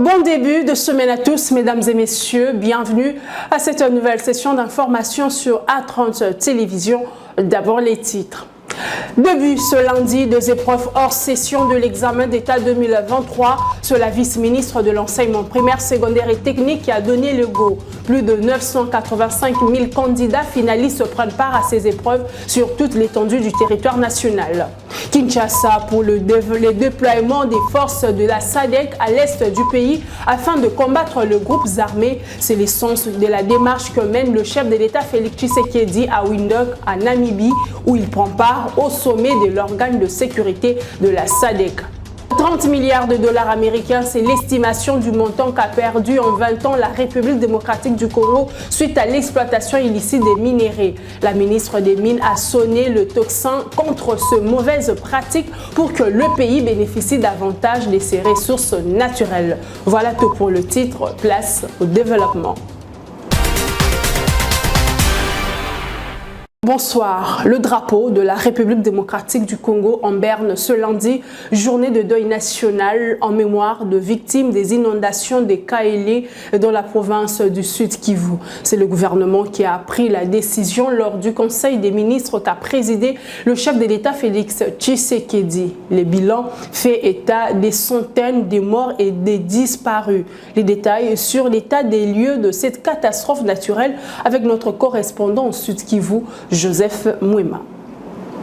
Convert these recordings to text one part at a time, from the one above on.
Bon début de semaine à tous, mesdames et messieurs. Bienvenue à cette nouvelle session d'information sur A30 Télévision. D'abord les titres. Début ce lundi des épreuves hors session de l'examen d'État 2023 sur la vice-ministre de l'enseignement primaire, secondaire et technique qui a donné le go. Plus de 985 000 candidats finalistes prennent part à ces épreuves sur toute l'étendue du territoire national. Kinshasa pour le déploiement des forces de la SADC à l'est du pays afin de combattre les groupes armés. C'est l'essence de la démarche que mène le chef de l'État Félix Tshisekedi à Windhoek, en Namibie, où il prend part au sommet de l'organe de sécurité de la SADC. 30 milliards de dollars américains, c'est l'estimation du montant qu'a perdu en 20 ans la République démocratique du Congo suite à l'exploitation illicite des minéraux. La ministre des Mines a sonné le tocsin contre ce mauvaise pratique pour que le pays bénéficie davantage de ses ressources naturelles. Voilà tout pour le titre. Place au développement. Bonsoir. Le drapeau de la République démocratique du Congo en berne ce lundi, journée de deuil national en mémoire de victimes des inondations des Kaélé dans la province du Sud Kivu. C'est le gouvernement qui a pris la décision lors du Conseil des ministres qu'a présidé le chef de l'État Félix Tshisekedi. Les bilans fait état des centaines de morts et des disparus. Les détails sur l'état des lieux de cette catastrophe naturelle avec notre correspondant au Sud Kivu, Joseph Mouema.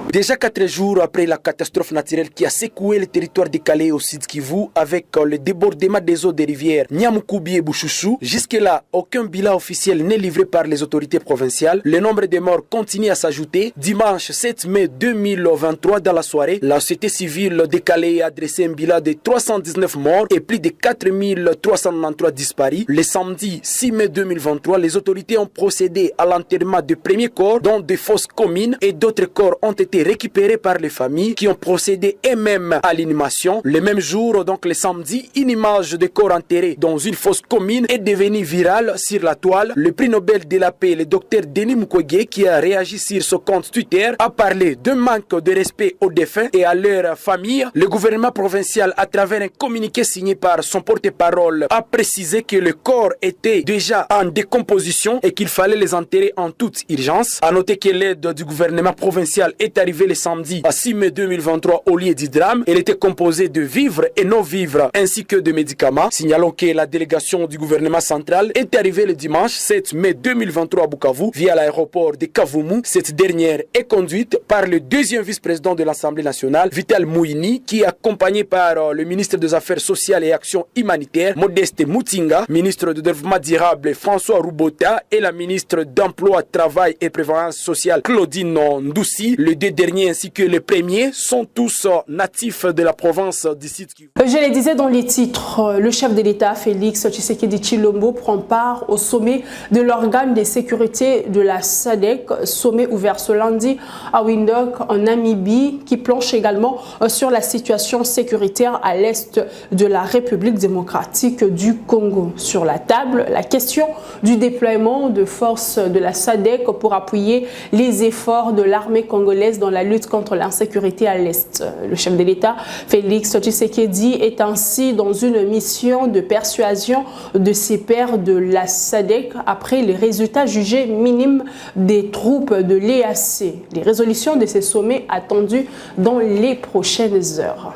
Déjà 4 jours après la catastrophe naturelle qui a secoué le territoire décalé au Sud Kivu avec le débordement des eaux des rivières Nyamukoubi et Bouchouchou, jusque-là, aucun bilan officiel n'est livré par les autorités provinciales. Le nombre de morts continue à s'ajouter. Dimanche 7 mai 2023, dans la soirée, la société civile décalée a adressé un bilan de 319 morts et plus de 4393 disparus. Le samedi 6 mai 2023, les autorités ont procédé à l'enterrement de premiers corps, dont des fosses communes, et d'autres corps ont été récupérés par les familles qui ont procédé eux-mêmes à l'inhumation. Le même jour, donc le samedi, une image de corps enterré dans une fosse commune est devenue virale sur la toile. Le prix Nobel de la paix, le docteur Denis Mukwege, qui a réagi sur son compte Twitter, a parlé d'un manque de respect aux défunts et à leurs familles. Le gouvernement provincial, à travers un communiqué signé par son porte-parole, a précisé que le corps était déjà en décomposition et qu'il fallait les enterrer en toute urgence. À noter que l'aide du gouvernement provincial est arrivé le samedi à 6 mai 2023 au lieu du drame. Elle était composée de vivres et non-vivres ainsi que de médicaments. Signalons que la délégation du gouvernement central est arrivée le dimanche 7 mai 2023 à Bukavu via l'aéroport de Kavumu. Cette dernière est conduite par le deuxième vice-président de l'Assemblée nationale, Vital Mouini, qui est accompagné par le ministre des Affaires sociales et Actions humanitaires, Modeste Mutinga, ministre du Développement durable, François Roubota, et la ministre d'Emploi, Travail et Prévoyance sociale, Claudine Ndoussi. Les deux derniers ainsi que les premiers sont tous natifs de la province du Sud Kivu. Je le disais dans les titres, le chef de l'État Félix Tshisekedi Tshilombo prend part au sommet de l'organe de sécurité de la SADC, sommet ouvert ce lundi à Windhoek en Namibie, qui planche également sur la situation sécuritaire à l'est de la République démocratique du Congo. Sur la table, la question du déploiement de forces de la SADC pour appuyer les efforts de l'armée congolaise dans la lutte contre l'insécurité à l'Est. Le chef de l'État, Félix Tshisekedi, est ainsi dans une mission de persuasion de ses pairs de la SADC après les résultats jugés minimes des troupes de l'EAC. Les résolutions de ces sommets attendues dans les prochaines heures.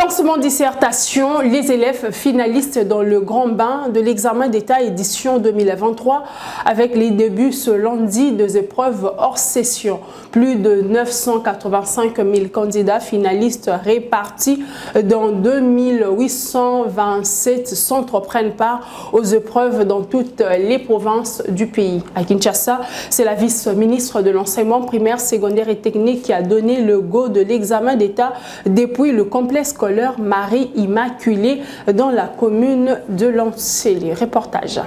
Lancement dissertation, les élèves finalistes dans le grand bain de l'examen d'État édition 2023 avec les débuts ce lundi des épreuves hors session. Plus de 985 000 candidats finalistes répartis dans 2827 centres prennent part aux épreuves dans toutes les provinces du pays. À Kinshasa, c'est la vice-ministre de l'enseignement primaire, secondaire et technique qui a donné le go de l'examen d'État depuis le complexe scolaire Marie Immaculée dans la commune de Lancélé. Reportage.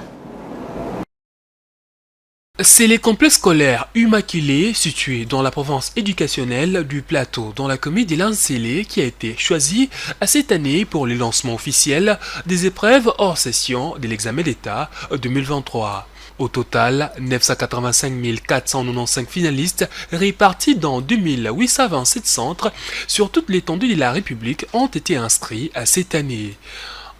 C'est les complexes scolaires Immaculée situé dans la province éducationnelle du Plateau, dans la commune de Lancélé, qui a été choisi cette année pour le lancement officiel des épreuves hors session de l'examen d'État 2023. Au total, 985 495 finalistes répartis dans 2827 centres sur toute l'étendue de la République ont été inscrits à cette année.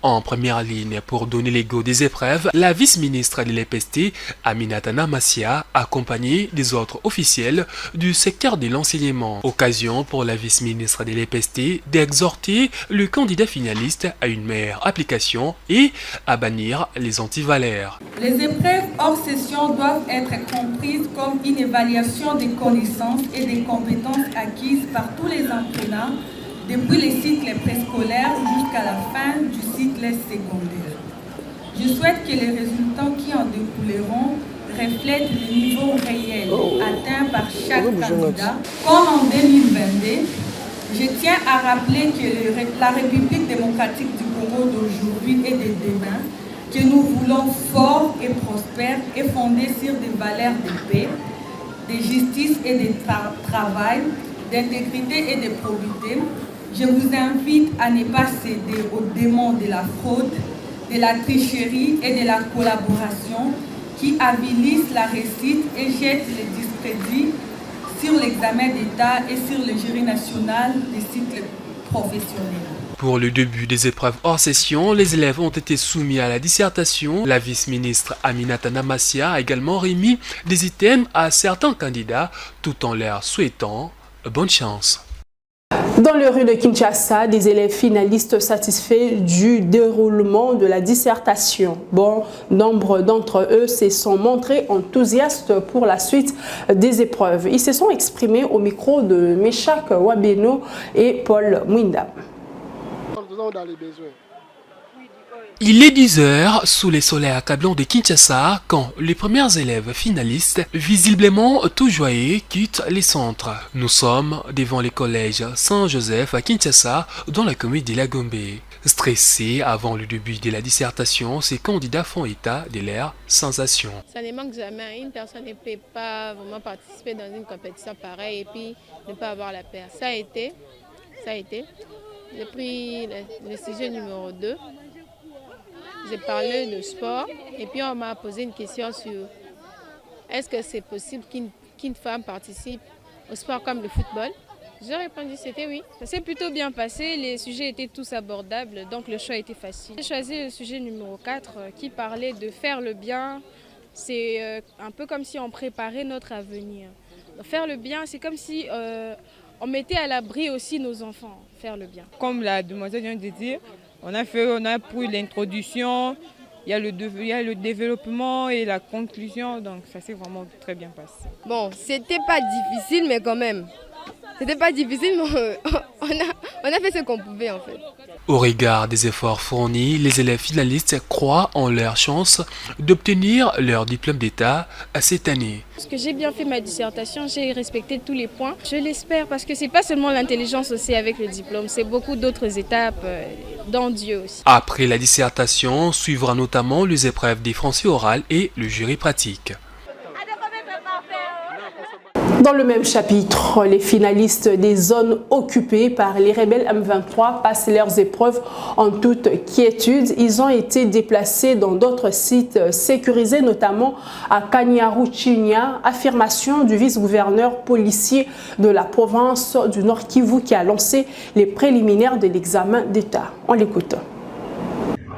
En première ligne pour donner les go des épreuves, la vice-ministre de l'EPST, Aminata Namassia, accompagnée des autres officiels du secteur de l'enseignement. Occasion pour la vice-ministre de l'EPST d'exhorter le candidat finaliste à une meilleure application et à bannir les antivalaires. Les épreuves hors session doivent être comprises comme une évaluation des connaissances et des compétences acquises par tous les apprenants depuis les cycles préscolaires jusqu'à la fin du cycle secondaire. Je souhaite que les résultats qui en découleront reflètent le niveau réel atteint par chaque candidat. Comme en 2022, je tiens à rappeler que la République démocratique du Congo d'aujourd'hui et de demain, que nous voulons fort et prospère et fondée sur des valeurs de paix, de justice et de travail, d'intégrité et de probité. Je vous invite à ne pas céder aux démons de la fraude, de la tricherie et de la collaboration qui avilissent la réussite et jettent le discrédit sur l'examen d'État et sur le jury national des cycles professionnels. Pour le début des épreuves hors session, les élèves ont été soumis à la dissertation. La vice-ministre Aminata Namassia a également remis des items à certains candidats tout en leur souhaitant bonne chance. Dans le rue de Kinshasa, des élèves finalistes satisfaits du déroulement de la dissertation. Bon nombre d'entre eux se sont montrés enthousiastes pour la suite des épreuves. Ils se sont exprimés au micro de Meshak Wabeno et Paul Mwinda. Il est 10 heures sous les soleils accablants de Kinshasa quand les premiers élèves finalistes, visiblement tout joyeux, quittent les centres. Nous sommes devant les collèges Saint-Joseph à Kinshasa, dans la commune de Lagombe. Stressés avant le début de la dissertation, ces candidats font état de leur sensation. Ça ne manque jamais. Une personne ne peut pas vraiment participer dans une compétition pareille et puis ne pas avoir la paire. Ça a été. J'ai pris le sujet numéro 2. J'ai parlé de sport et puis on m'a posé une question sur est-ce que c'est possible qu'une femme participe au sport comme le football. J'ai répondu c'était oui. Ça s'est plutôt bien passé, les sujets étaient tous abordables, donc le choix était facile. J'ai choisi le sujet numéro 4 qui parlait de faire le bien. C'est un peu comme si on préparait notre avenir. Faire le bien, c'est comme si on mettait à l'abri aussi nos enfants, faire le bien. Comme la demoiselle vient de dire, on a pris l'introduction, il y a le développement et la conclusion, donc ça s'est vraiment très bien passé. Bon, c'était pas difficile, mais quand même. C'était pas difficile, mais on a fait ce qu'on pouvait en fait. Au regard des efforts fournis, les élèves finalistes croient en leur chance d'obtenir leur diplôme d'État cette année. Parce que j'ai bien fait ma dissertation, j'ai respecté tous les points. Je l'espère parce que c'est pas seulement l'intelligence aussi avec le diplôme, c'est beaucoup d'autres étapes dans Dieu aussi. Après la dissertation, suivra notamment les épreuves des français orales et le jury pratique. Dans le même chapitre, les finalistes des zones occupées par les rebelles M23 passent leurs épreuves en toute quiétude. Ils ont été déplacés dans d'autres sites sécurisés, notamment à Kanyaru-Chinya, affirmation du vice-gouverneur policier de la province du Nord Kivu qui a lancé les préliminaires de l'examen d'État. On l'écoute.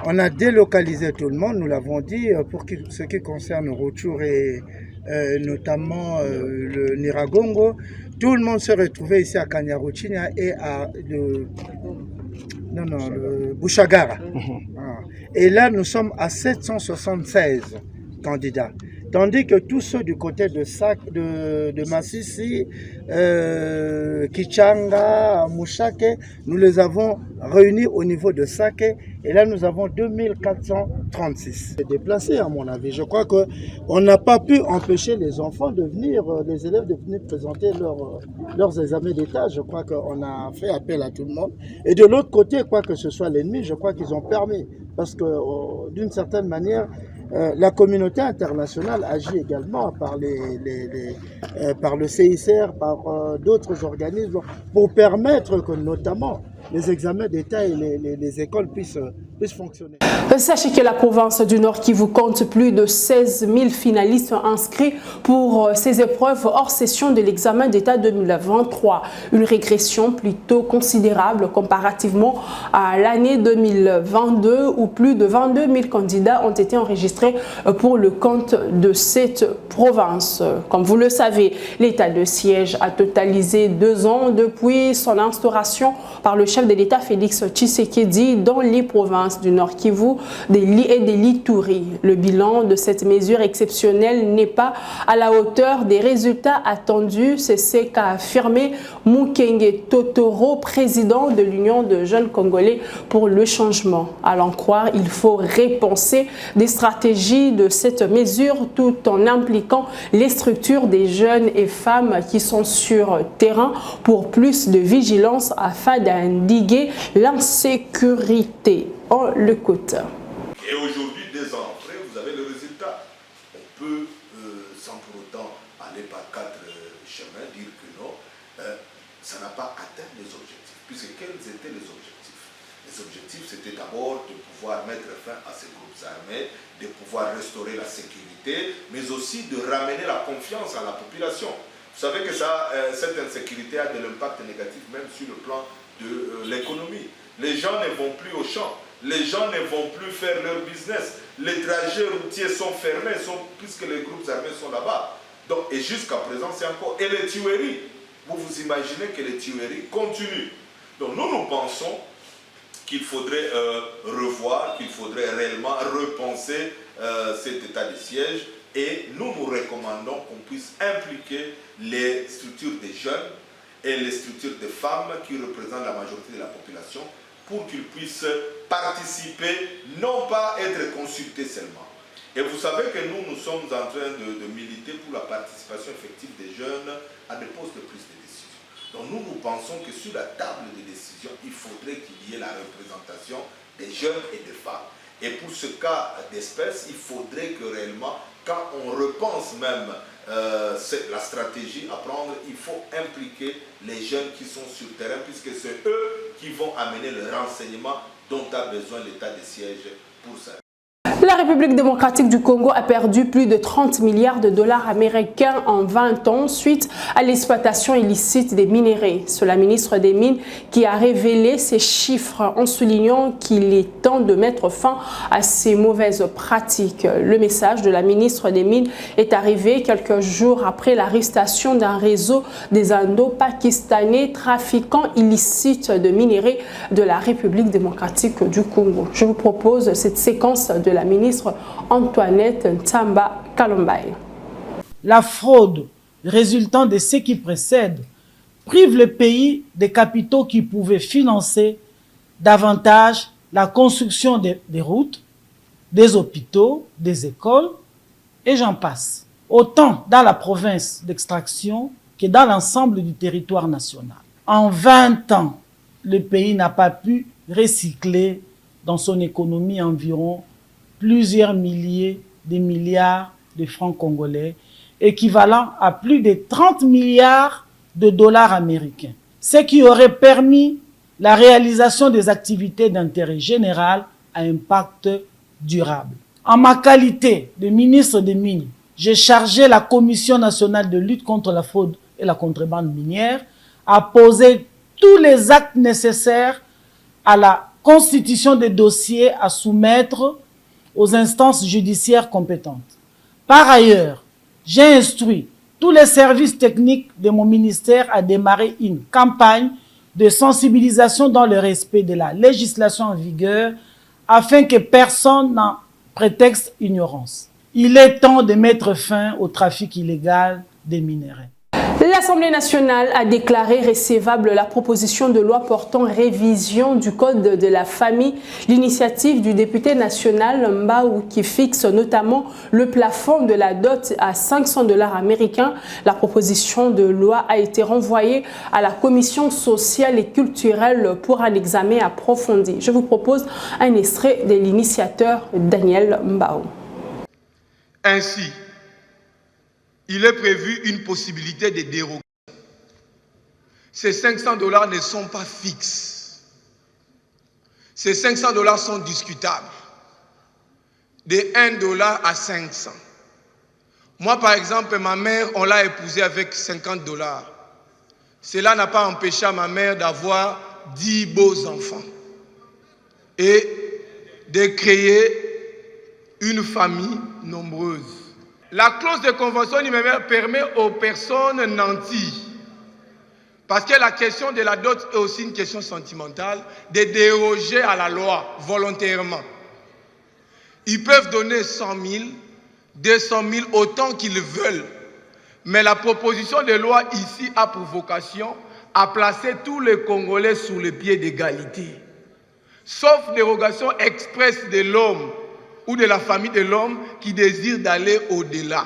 On a délocalisé tout le monde, nous l'avons dit, pour ce qui concerne Rutshuru et notamment le Niragongo. Tout le monde se retrouvait ici à Kanyaru-Chinya et à le Bushagara. Et là, nous sommes à 776 candidats. Tandis que tous ceux du côté de Masisi, Kichanga, Mushake, nous les avons réunis au niveau de Sake. Et là, nous avons 2436 déplacés, à mon avis. Je crois qu'on n'a pas pu empêcher les enfants de venir, les élèves de venir présenter leurs examens d'État. Je crois qu'on a fait appel à tout le monde. Et de l'autre côté, quoi que ce soit l'ennemi, je crois qu'ils ont permis. Parce que, d'une certaine manière, la communauté internationale agit également par le CICR, par d'autres organismes, pour permettre que notamment les examens d'État et les écoles puissent fonctionner. Sachez que la province du Nord Kivu compte plus de 16 000 finalistes inscrits pour ces épreuves hors session de l'examen d'État 2023. Une régression plutôt considérable comparativement à l'année 2022 où plus de 22 000 candidats ont été enregistrés pour le compte de cette province. Comme vous le savez, l'état de siège a totalisé 2 ans depuis son instauration par le chef de l'État Félix Tshisekedi dans les provinces du Nord Kivu et de l'Ituri. Le bilan de cette mesure exceptionnelle n'est pas à la hauteur des résultats attendus. C'est ce qu'a affirmé Mukenge Totoro, président de l'Union de jeunes Congolais pour le changement. À l'en croire, il faut repenser des stratégies de cette mesure tout en impliquant les structures des jeunes et femmes qui sont sur terrain pour plus de vigilance afin d'endiguer l'insécurité. On l'écoute. Et aujourd'hui, 2 ans après, vous avez le résultat. On peut, sans pour autant aller par 4 chemins, dire que non, ça n'a pas atteint les objectifs. Puisque quels étaient les objectifs? Les objectifs, c'était d'abord de pouvoir mettre fin à ces groupes armés, de pouvoir restaurer la sécurité, mais aussi de ramener la confiance à la population. Vous savez que cette insécurité a de l'impact négatif même sur le plan de l'économie. Les gens ne vont plus au champ, les gens ne vont plus faire leur business, les trajets routiers sont fermés puisque les groupes armés sont là-bas. Et jusqu'à présent, c'est encore... Et les tueries, vous vous imaginez que les tueries continuent. Donc nous pensons qu'il faudrait revoir, qu'il faudrait réellement repenser cet état de siège. Et nous recommandons qu'on puisse impliquer les structures des jeunes et les structures des femmes qui représentent la majorité de la population pour qu'ils puissent participer, non pas être consultés seulement. Et vous savez que nous sommes en train de militer pour la participation effective des jeunes à des postes de prise de décision. Donc nous pensons que sur la table des décisions, il faudrait qu'il y ait la représentation des jeunes et des femmes. Et pour ce cas d'espèce, il faudrait que réellement, quand on repense même la stratégie à prendre, il faut impliquer les jeunes qui sont sur le terrain, puisque c'est eux qui vont amener le renseignement dont a besoin l'état de siège pour ça. La République démocratique du Congo a perdu plus de 30 milliards de dollars américains en 20 ans suite à l'exploitation illicite des minerais. C'est la ministre des Mines qui a révélé ces chiffres en soulignant qu'il est temps de mettre fin à ces mauvaises pratiques. Le message de la ministre des Mines est arrivé quelques jours après l'arrestation d'un réseau des Indo-Pakistanais trafiquants illicites de minerais de la République démocratique du Congo. Je vous propose cette séquence de la ministre Antoinette Ntamba Kalombaye. La fraude résultant de ce qui précède prive le pays des capitaux qui pouvaient financer davantage la construction des routes, des hôpitaux, des écoles, et j'en passe. Autant dans la province d'extraction que dans l'ensemble du territoire national. En 20 ans, le pays n'a pas pu recycler dans son économie environ plusieurs milliers de milliards de francs congolais, équivalent à plus de 30 milliards de dollars américains, ce qui aurait permis la réalisation des activités d'intérêt général à impact durable. En ma qualité de ministre des Mines, j'ai chargé la Commission nationale de lutte contre la fraude et la contrebande minière à poser tous les actes nécessaires à la constitution des dossiers à soumettre aux instances judiciaires compétentes. Par ailleurs, j'ai instruit tous les services techniques de mon ministère à démarrer une campagne de sensibilisation dans le respect de la législation en vigueur afin que personne n'en prétexte ignorance. Il est temps de mettre fin au trafic illégal des minerais. L'Assemblée nationale a déclaré recevable la proposition de loi portant révision du Code de la famille, l'initiative du député national Mbao qui fixe notamment le plafond de la dot à 500 $ américains. La proposition de loi a été renvoyée à la Commission sociale et culturelle pour un examen approfondi. Je vous propose un extrait de l'initiateur Daniel Mbao. Ainsi, il est prévu une possibilité de dérogation. Ces 500 $ ne sont pas fixes. Ces 500 $ sont discutables. De 1 $ à 500. Moi, par exemple, ma mère, on l'a épousée avec 50 $. Cela n'a pas empêché à ma mère d'avoir 10 beaux enfants et de créer une famille nombreuse. La clause de convention numéraire permet aux personnes nanties, parce que la question de la dot est aussi une question sentimentale, de déroger à la loi volontairement. Ils peuvent donner 100 000, 200 000, autant qu'ils veulent. Mais la proposition de loi ici a pour vocation à placer tous les Congolais sous le pied d'égalité. Sauf dérogation expresse de l'homme ou de la famille de l'homme qui désire d'aller au-delà.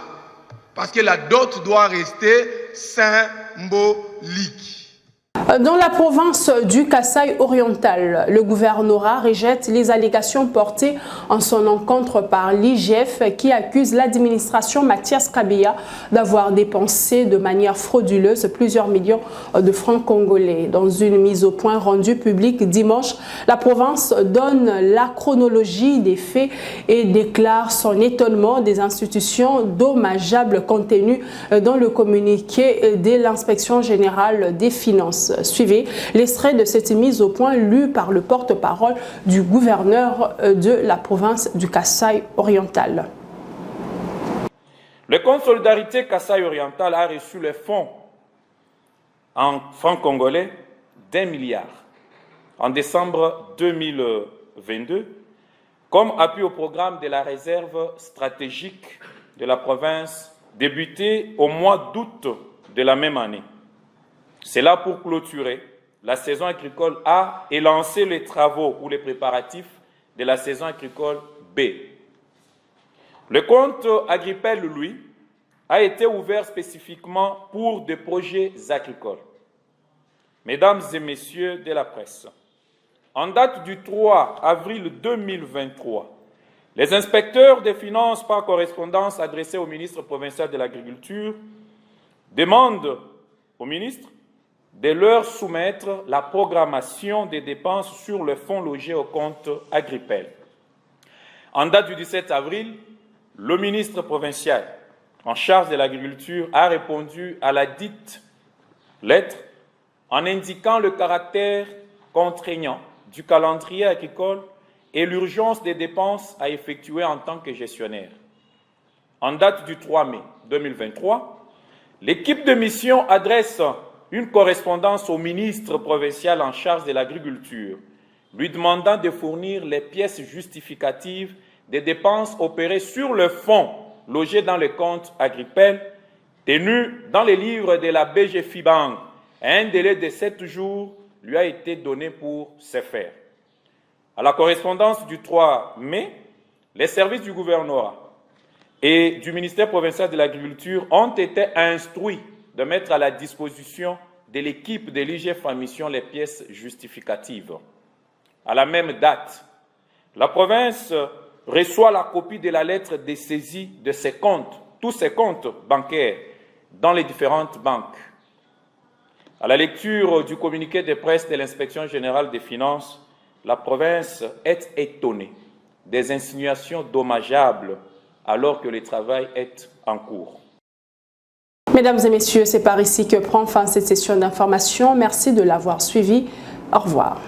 Parce que la dot doit rester symbolique. Dans la province du Kasaï oriental, le gouvernorat rejette les allégations portées en son encontre par l'IGF qui accuse l'administration Mathias Kabeya d'avoir dépensé de manière frauduleuse plusieurs millions de francs congolais. Dans une mise au point rendue publique dimanche, la province donne la chronologie des faits et déclare son étonnement des institutions dommageables contenues dans le communiqué de l'inspection générale des finances. Suivez l'extrait de cette mise au point lu par le porte-parole du gouverneur de la province du Kasaï oriental. Le compte Solidarité Kasaï oriental a reçu les fonds en francs congolais d'1 milliard en décembre 2022 comme appui au programme de la réserve stratégique de la province débuté au mois d'août de la même année. C'est là pour clôturer la saison agricole A et lancer les travaux ou les préparatifs de la saison agricole B. Le compte Agripel, lui, a été ouvert spécifiquement pour des projets agricoles. Mesdames et messieurs de la presse, en date du 3 avril 2023, les inspecteurs des finances par correspondance adressés au ministre provincial de l'Agriculture demandent au ministre de leur soumettre la programmation des dépenses sur le fonds logé au compte Agripel. En date du 17 avril, le ministre provincial en charge de l'agriculture a répondu à la dite lettre en indiquant le caractère contraignant du calendrier agricole et l'urgence des dépenses à effectuer en tant que gestionnaire. En date du 3 mai 2023, l'équipe de mission adresse une correspondance au ministre provincial en charge de l'agriculture, lui demandant de fournir les pièces justificatives des dépenses opérées sur le fonds logé dans le compte Agripel, tenu dans les livres de la BGFIBank. Un délai de 7 jours lui a été donné pour ce faire. À la correspondance du 3 mai, les services du gouvernorat et du ministère provincial de l'Agriculture ont été instruits de mettre à la disposition de l'équipe de l'IGF en mission les pièces justificatives. À la même date, la province reçoit la copie de la lettre de saisie de ses comptes, tous ses comptes bancaires, dans les différentes banques. À la lecture du communiqué de presse de l'Inspection générale des finances, la province est étonnée des insinuations dommageables alors que le travail est en cours. Mesdames et messieurs, c'est par ici que prend fin cette session d'information. Merci de l'avoir suivi. Au revoir.